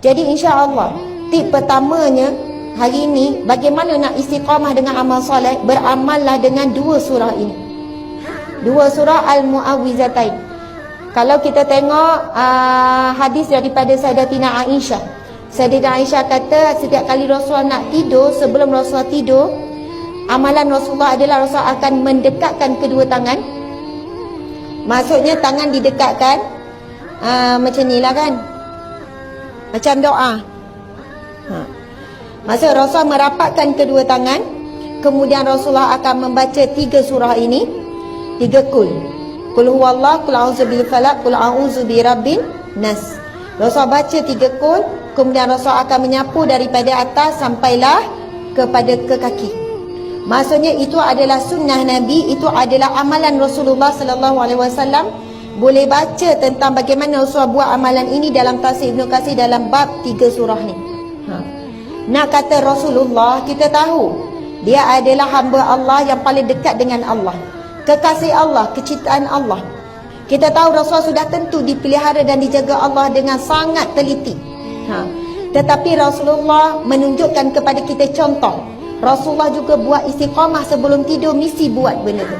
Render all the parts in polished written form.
Jadi insya-Allah tip pertamanya hari ini, bagaimana nak istiqamah dengan amal soleh, beramallah dengan dua surah ini. Dua surah Al-Mu'awwizatain. Kalau kita tengok hadis daripada Sayyidatina Aisyah. Sayyidatina Aisyah kata setiap kali Rasulullah nak tidur, sebelum Rasulullah tidur, amalan Rasulullah adalah Rasulullah akan mendekatkan kedua tangan. Maksudnya tangan didekatkan macam ni lah kan, macam doa. Maksud Rasulullah merapatkan kedua tangan, kemudian Rasulullah akan membaca 3 surah ini, 3 kul. Kul huwallah, kul a'udzu bil falaq, kul a'udzu bi rabbin nas. Rasulullah baca 3 kul, kemudian Rasulullah akan menyapu daripada atas sampailah kepada ke kaki. Maksudnya itu adalah sunnah Nabi, itu adalah amalan Rasulullah sallallahu alaihi wasallam. Boleh baca tentang bagaimana Rasulullah buat amalan ini dalam tafsir Ibnu Katsir dalam bab 3 surah ni. Nak kata Rasulullah, kita tahu dia adalah hamba Allah yang paling dekat dengan Allah, kekasih Allah, kecintaan Allah. Kita tahu Rasulullah sudah tentu dipelihara dan dijaga Allah dengan sangat teliti. Tetapi Rasulullah menunjukkan kepada kita contoh. Rasulullah juga buat istiqamah sebelum tidur, mesti buat benda tu,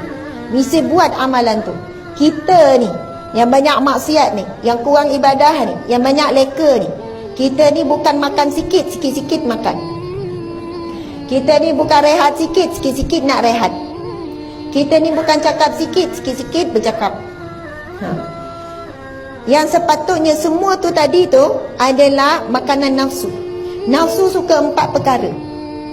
mesti buat amalan tu. Kita ni yang banyak maksiat ni, yang kurang ibadah ni, yang banyak leka ni, kita ni bukan makan sikit, sikit-sikit makan. Kita ni bukan rehat sikit, sikit-sikit nak rehat. Kita ni bukan cakap sikit, sikit-sikit bercakap. Yang sepatutnya semua tu tadi tu adalah makanan nafsu. Nafsu suka 4 perkara.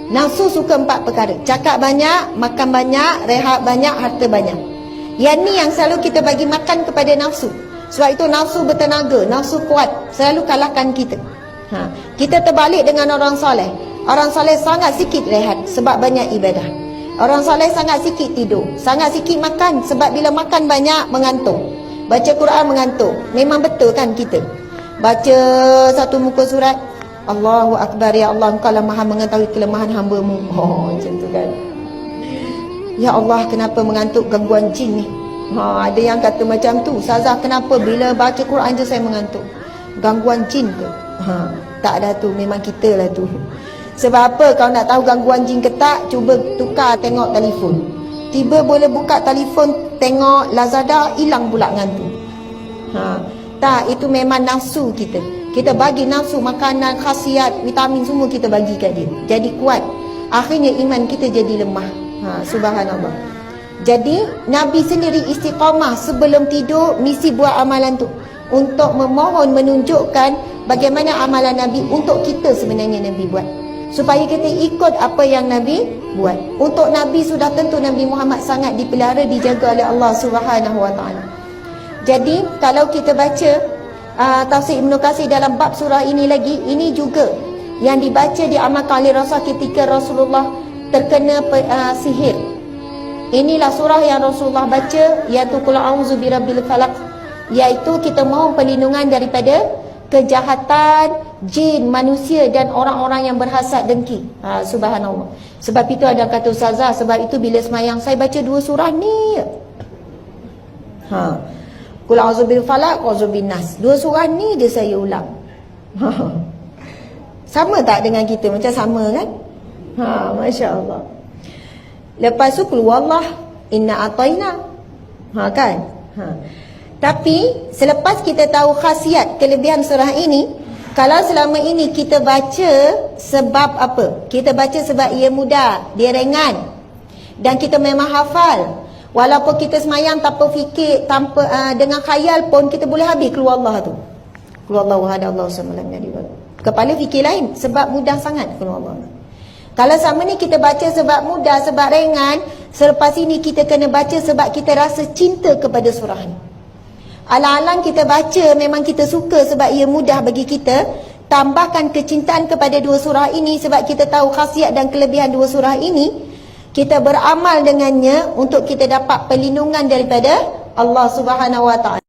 Nafsu suka 4 perkara. Cakap banyak, makan banyak, rehat banyak, harta banyak. Yang ni yang selalu kita bagi makan kepada nafsu. Sebab itu nafsu bertenaga, nafsu kuat, selalu kalahkan kita. Kita terbalik dengan orang soleh. Orang soleh sangat sikit rehat sebab banyak ibadah. Orang soleh sangat sikit tidur, sangat sikit makan sebab bila makan banyak mengantuk. Baca Quran mengantuk. Memang betul kan kita baca satu muka surat, Allahu Akbar, ya Allah Engkau lah maha mengetahui kelemahan hamba-Mu. Macam tu kan. Ya Allah, kenapa mengantuk, gangguan jin ni. Ada yang kata macam tu, Ustazah kenapa bila baca Quran je saya mengantuk, gangguan jin ke? Tak ada tu, memang kita lah tu. Sebab apa? Kalau nak tahu gangguan jin ke tak, cuba tukar tengok telefon. Tiba boleh buka telefon, tengok Lazada, hilang pula ngantuk. Tak, itu memang nafsu kita. Kita bagi nafsu makanan, khasiat, vitamin semua kita bagi kat dia. Jadi kuat. Akhirnya iman kita jadi lemah. Subhanallah. Jadi Nabi sendiri istiqamah sebelum tidur, mesti buat amalan tu untuk memohon, menunjukkan bagaimana amalan Nabi untuk kita sebenarnya Nabi buat, supaya kita ikut apa yang Nabi buat. Untuk Nabi sudah tentu Nabi Muhammad sangat dipelihara, dijaga oleh Allah Subhanahu wa taala. Jadi kalau kita baca tafsir Ibnu Katsir dalam bab surah ini lagi, ini juga yang dibaca diamalkan oleh Rasul ketika Rasulullah terkena sihir. Inilah surah yang Rasulullah baca, iaitu Qul a'udzu birabbil falaq, iaitu kita mohon perlindungan daripada kejahatan jin, manusia dan orang-orang yang berhasad dengki. Subhanallah. Sebab itu ada kata Ustazah, sebab itu bila semayang saya baca 2 surah ni. Qul a'udzu bil falaq, a'udzu bin nas. 2 surah ni je saya ulang. Sama tak dengan kita? Macam sama kan? Masya-Allah. Lepas tu qul huwallah, inna ataina. Kan? Tapi selepas kita tahu khasiat kelebihan surah ini, kalau selama ini kita baca sebab apa? Kita baca sebab ia mudah, dia ringan, dan kita memang hafal. Walaupun kita semayang tanpa fikir, tanpa dengan khayal pun kita boleh habis keluar Allah tu. Keluar Allah wahada Allah samalam jadi. Kepala fikir lain sebab mudah sangat keluar Allah. Kalau sama ni kita baca sebab mudah, sebab ringan, selepas ini kita kena baca sebab kita rasa cinta kepada surah ni. Alang-alang kita baca memang kita suka sebab ia mudah bagi kita, tambahkan kecintaan kepada 2 surah ini sebab kita tahu khasiat dan kelebihan 2 surah ini, kita beramal dengannya untuk kita dapat perlindungan daripada Allah Subhanahu wa taala.